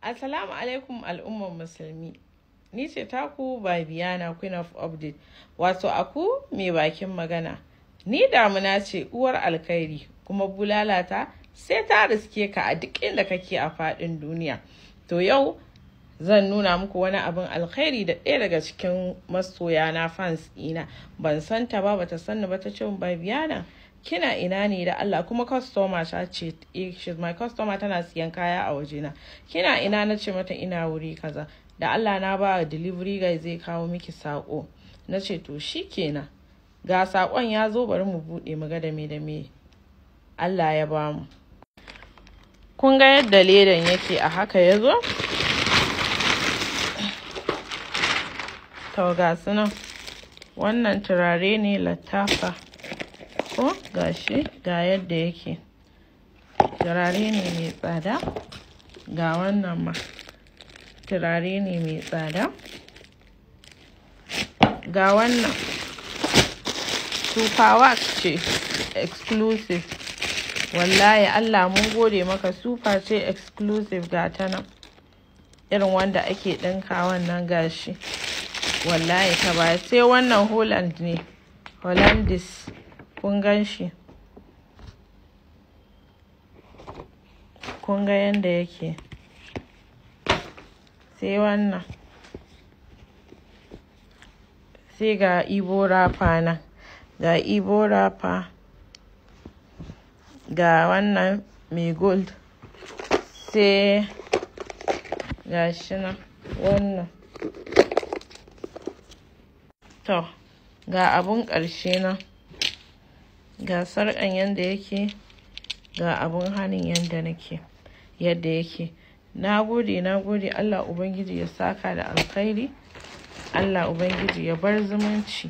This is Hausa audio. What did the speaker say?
Assalamu alaikum al'ummar musulmi. Ni ce taku Babiyana Queen of Update. Wato aku mai bakin magana. Ni damuna ce uwar alkhairi kuma bulalata sai ta riske ka a duk inda kake a faɗin duniya. To yau zan nuna muku wani abin alkhairi da ɗaya daga cikin masoya na fans ina. Ban san ta ba, bata sanni ba, ta ce Babiyana kina ina ne da Allah, kuma customer ta ce she's my customer, tana siyan kaya a wajena. Kina ina? Na ce mata ina wuri kaza. Da Allah na ba delivery guy zai kawo miki sako. Na ce to shikenan. Ga sakon ya zo, bari mu bude mu ga da me Allah ya bamu. Kun ga yadda ledan yake a haka ya zo? To ga su nan. Wannan turare ne Latafa. Ko gashi ga yadda yake. Turare ne mai tsada. Ga wannan ma turare ne mai tsada. Ga wannan super wax ce exclusive. Wallahi Allah mun gode maka, super ce exclusive ga ta nan. Irin wanda ake ɗinka wannan gashi. Wallahi ta baya. Sai wannan Holland ne. Hollandis. Kun gan shi? Kun ga yanda yake? Sai wannan. Sai ga Ibo Rapper nan. Ga Ibo Rapper. Ga wannan mai gold. Sai ga shi nan. Wannan. To, ga abun ƙarshe nan. Ga sarƙan yanda yake. Ga abun hannun yadda yake. Na gode. Allah Ubangiji ya saka da alkhairi. Allah Ubangiji ya bar zumunci.